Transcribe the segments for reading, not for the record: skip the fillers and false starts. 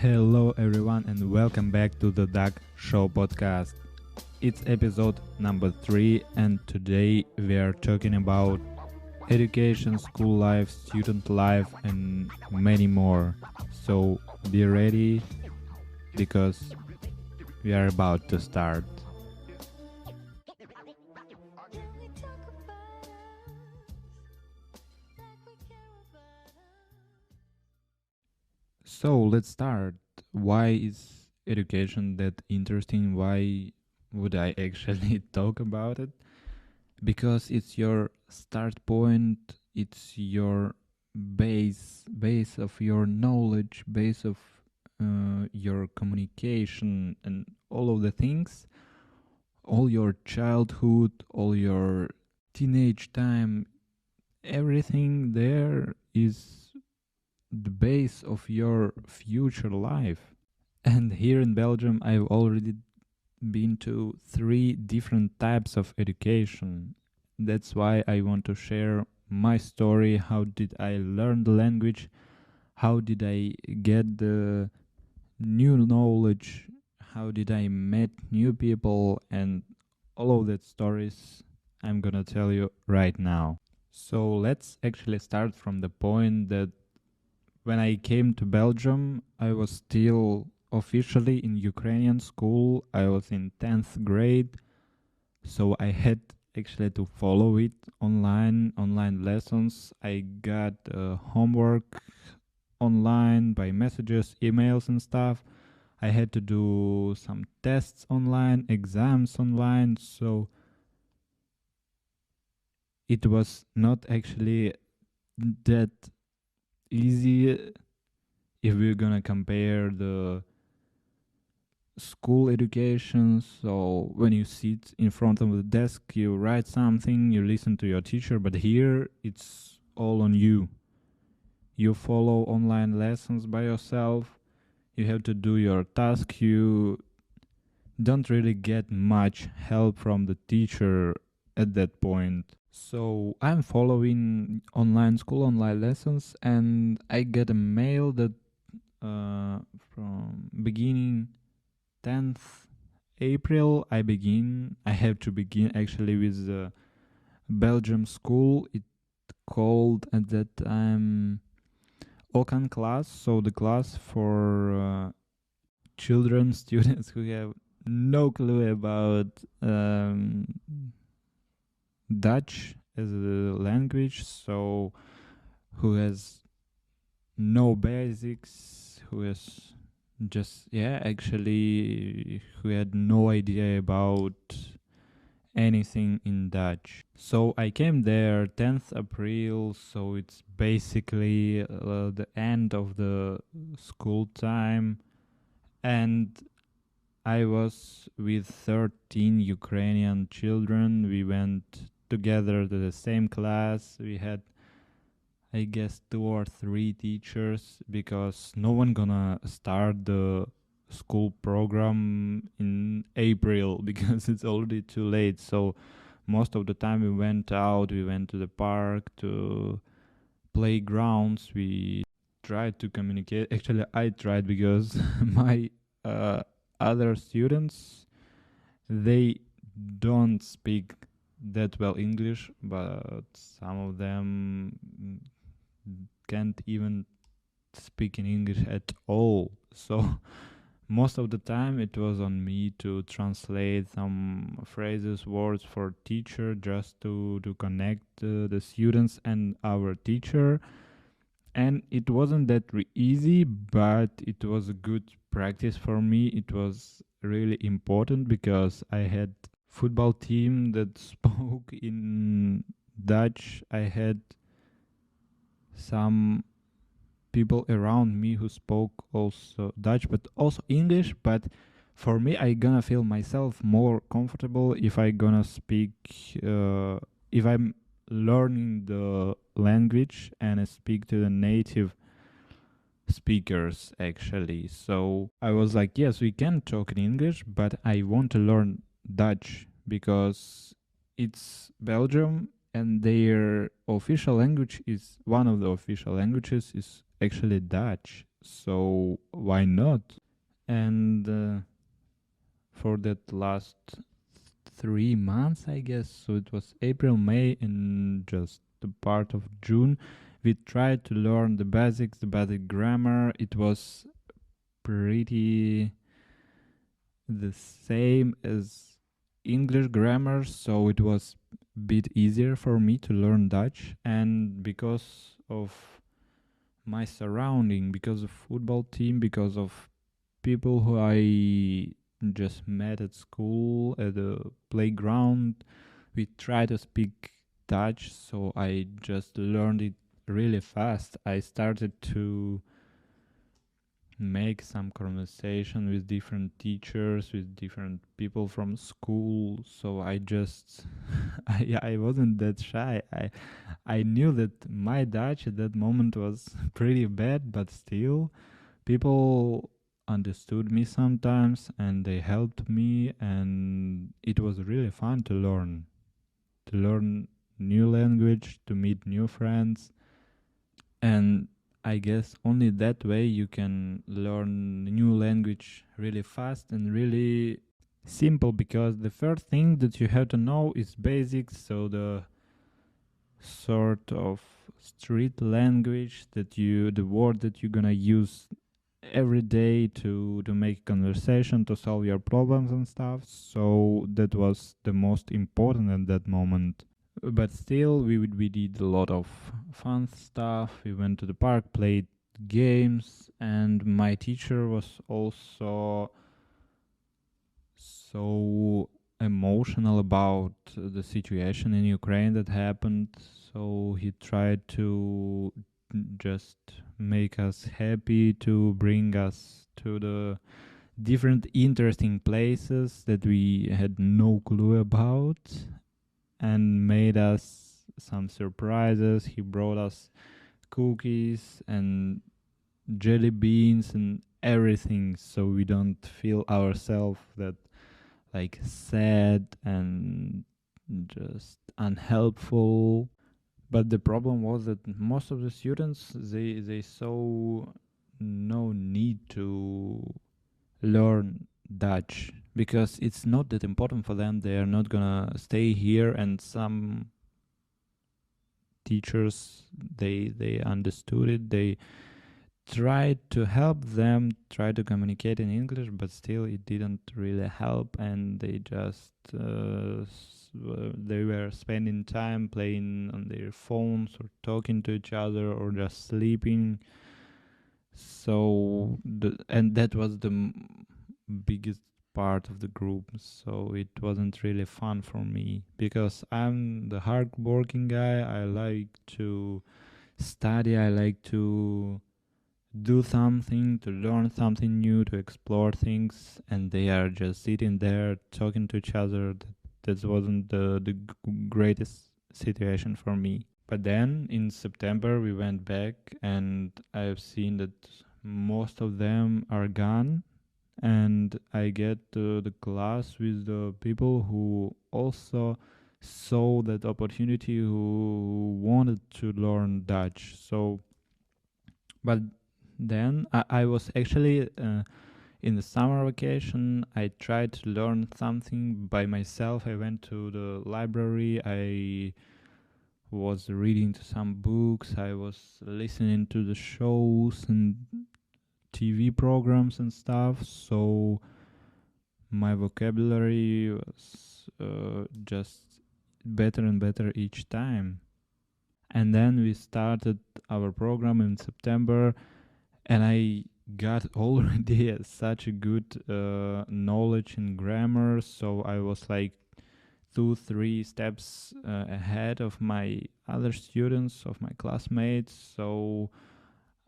Hello, everyone, and welcome back to the Duck Show podcast. It's episode number 3, and today we are talking about education, school life, student life, and many more. So be ready because we are about to start. So let's start. Why is education that interesting? Why would I actually talk about it? Because it's your start point, it's your base of your knowledge, base of your communication, and all of the things, all your childhood, all your teenage time, everything there is the base of your future life. And here in Belgium, I've already been to 3 different types of education. That's why I want to share my story. How did I learn the language? How did I get the new knowledge? How did I met new people? And all of that stories I'm gonna tell you right now. So let's actually start from the point that when I came to Belgium, I was still officially in Ukrainian school. I was in 10th grade, so I had actually to follow it online lessons. I got homework online by messages, emails, and stuff. I had to do some tests online, exams online, so it was not actually that easy if we're gonna compare the school education. So when you sit in front of the desk, you write something, you listen to your teacher, but here it's all on you. You follow online lessons by yourself, you have to do your task, you don't really get much help from the teacher at that point. So I'm following online school, online lessons, and I get a mail that from beginning 10th April I have to begin actually with the Belgium school. It called at that time Okan class, so the class for children, students who have no clue about Dutch as a language, so who has no basics, who has just actually who had no idea about anything in Dutch. So I came there 10th April, so it's basically the end of the school time, and I was with 13 Ukrainian children. We went together to the same class. We had, I guess, 2 or 3 teachers because no one gonna start the school program in April because it's already too late. So most of the time we went out, we went to the park, to playgrounds. We tried to communicate. Actually, I tried because my other students, they don't speak that well English, but some of them can't even speak in English at all. So most of the time it was on me to translate some phrases, words for teacher, just to connect the students and our teacher. And it wasn't that easy, but it was a good practice for me. It was really important because I had football team that spoke in Dutch. I had some people around me who spoke also Dutch, but also English. But for me, I gonna feel myself more comfortable if I gonna speak, if I'm learning the language and I speak to the native speakers actually. So I was like, yes, we can talk in English, but I want to learn Dutch because it's Belgium and their official language is one of the official languages is actually Dutch. so why not? And for that last 3 months, I guess, so it was April, May, and just the part of June, we tried to learn the basics, the basic grammar. It was pretty the same as English grammar, so it was a bit easier for me to learn Dutch. And because of my surrounding, because of football team, because of people who I just met at school, at the playground, we try to speak Dutch, so I just learned it really fast. I started to make some conversation with different teachers, with different people from school. So I just I wasn't that shy. I knew that my Dutch at that moment was pretty bad, but still people understood me sometimes and they helped me, and it was really fun to learn new language, to meet new friends. And I guess only that way you can learn new language really fast and really simple, because the first thing that you have to know is basics, so the sort of street language that the word that you're gonna use every day to make conversation, to solve your problems and stuff. So that was the most important at that moment. But still, we did a lot of fun stuff. We went to the park, played games, and my teacher was also so emotional about the situation in Ukraine that happened. So he tried to just make us happy, to bring us to the different interesting places that we had no clue about, and made us some surprises. He brought us cookies and jelly beans and everything, so we don't feel ourselves that like sad and just unhelpful. But the problem was that most of the students, they saw no need to learn Dutch, because it's not that important for them. They are not gonna stay here, and some teachers, they understood it. They tried to help them, try to communicate in English, but still it didn't really help, and they just they were spending time playing on their phones or talking to each other or just sleeping. So and that was the biggest part of the group, so it wasn't really fun for me, because I'm the hardworking guy. I like to study, I like to do something, to learn something new, to explore things, and they are just sitting there talking to each other. That wasn't the greatest situation for me. But then in September we went back, and I've seen that most of them are gone, and I get the class with the people who also saw that opportunity, who wanted to learn Dutch. So, but then I was actually in the summer vacation. I tried to learn something by myself. I went to the library. I was reading to some books. I was listening to the shows and TV programs and stuff. So my vocabulary was just better and better each time. And then we started our program in September, and I got already such a good knowledge in grammar. So I was like 2 3 steps ahead of my other students, of my classmates. So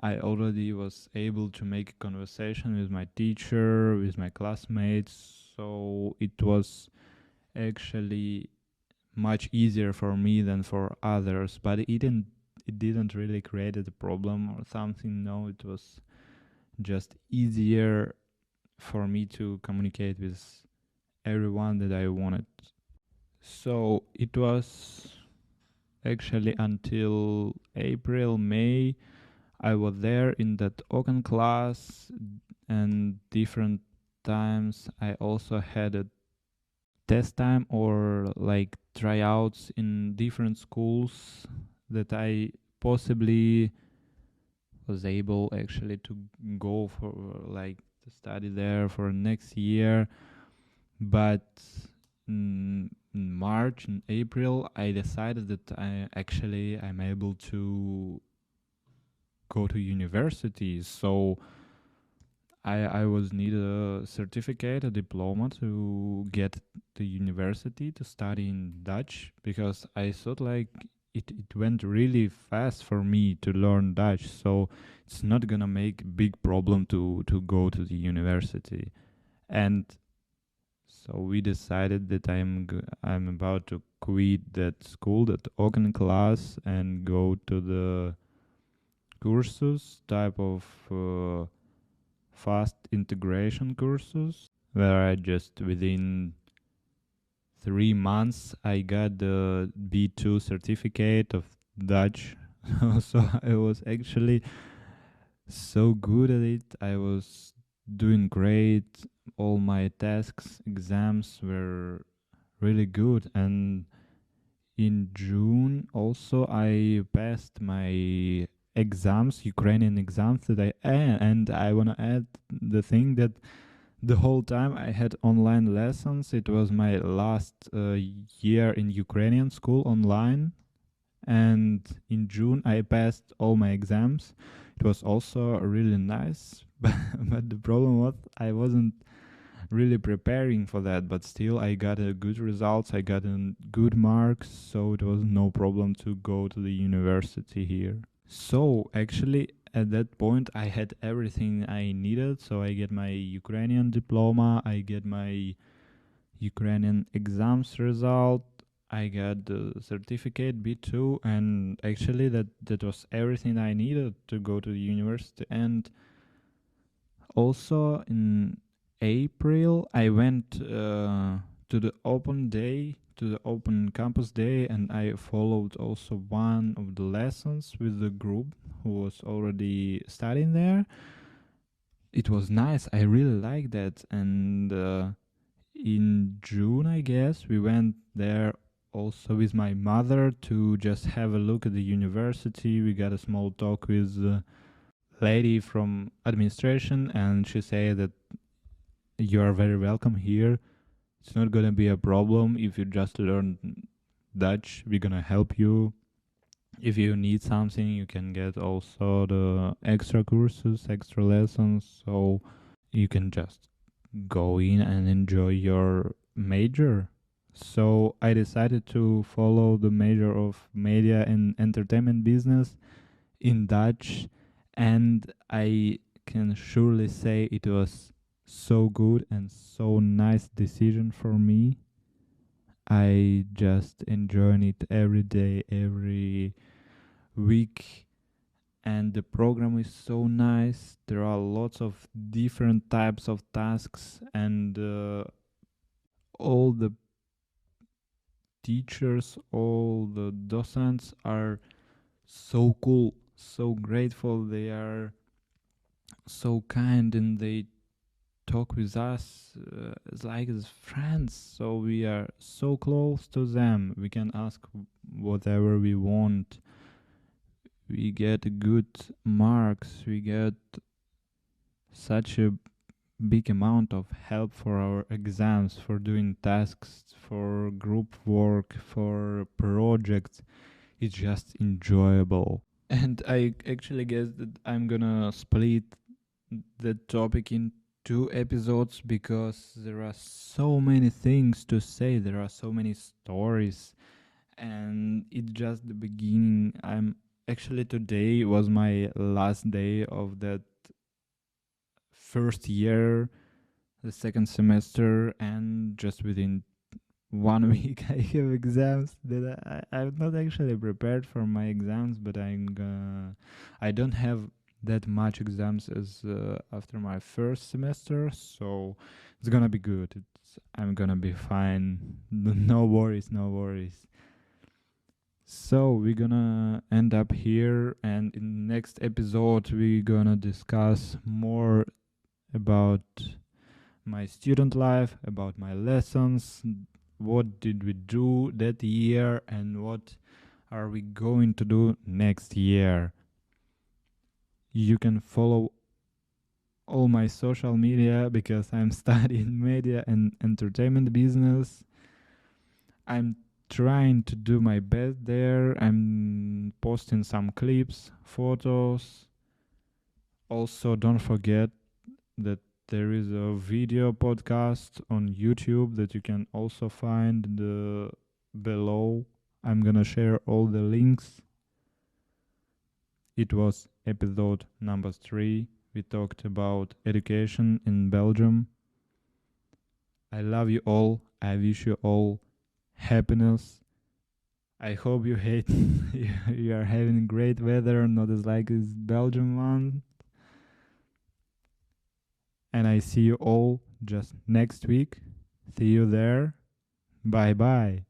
I already was able to make a conversation with my teacher, with my classmates. So it was actually much easier for me than for others, but it didn't really create a problem or something. No, it was just easier for me to communicate with everyone that I wanted. So it was actually until April, May, I was there in that Open class, and different times I also had a test time or like tryouts in different schools that I possibly was able actually to go for, like, to study there for next year. But in March and April I decided that I'm able to go to university. So I was need a certificate, a diploma to get to university to study in Dutch, because I thought like it went really fast for me to learn Dutch, so it's not gonna make big problem to go to the university. And so we decided that I'm about to quit that school, that Open class, and go to the cursus type of fast integration courses, where I just within 3 months I got the B2 certificate of Dutch. So I was actually so good at it. I was doing great. All my tasks, exams were really good. And in June also I passed my exams, Ukrainian exams that and I want to add the thing that the whole time I had online lessons. It was my last year in Ukrainian school online, and in June I passed all my exams. It was also really nice, but the problem was I wasn't really preparing for that. But still, I got a good results. I got a good marks, so it was no problem to go to the university here. So actually, at that point, I had everything I needed. So I get my Ukrainian diploma, I get my Ukrainian exams result, I got the certificate B2, and actually that was everything I needed to go to the university. And also in April, I went to the open day, to the open campus day, and I followed also one of the lessons with the group who was already studying there. It was nice. I really liked that. And in June, I guess, we went there also with my mother to just have a look at the university. We got a small talk with the lady from administration, and she said that you are very welcome here. It's not gonna be a problem if you just learn Dutch. We're gonna help you. If you need something, you can get also the extra courses, extra lessons, so you can just go in and enjoy your major. So I decided to follow the major of media and entertainment business in Dutch, and I can surely say it was so good and so nice decision for me. I just enjoy it every day, every week, and the program is so nice. There are lots of different types of tasks, and all the teachers, all the docents are so cool, so grateful. They are so kind, and they talk with us like as friends. So we are so close to them. We can ask whatever we want. We get good marks. We get such a big amount of help for our exams, for doing tasks, for group work, for projects. It's just enjoyable. And I actually guess that I'm gonna split the topic in two episodes, because there are so many things to say, there are so many stories, and it's just the beginning. I'm actually, today was my last day of that first year, the second semester, and just within 1 week I have exams that I'm not actually prepared for my exams, but I don't have that much exams as after my first semester, so it's gonna be good. I'm gonna be fine. No worries, no worries. So we're gonna end up here, and in the next episode we're gonna discuss more about my student life, about my lessons, what did we do that year, and what are we going to do next year. You can follow all my social media because I'm studying media and entertainment business. I'm trying to do my best there. I'm posting some clips, photos. Also, don't forget that there is a video podcast on YouTube that you can also find below. I'm gonna share all the links. It was episode number 3. We talked about education in Belgium. I love you all. I wish you all happiness. I hope you hate you are having great weather, not as like this Belgium one. And I see you all just next week. See you there. Bye bye.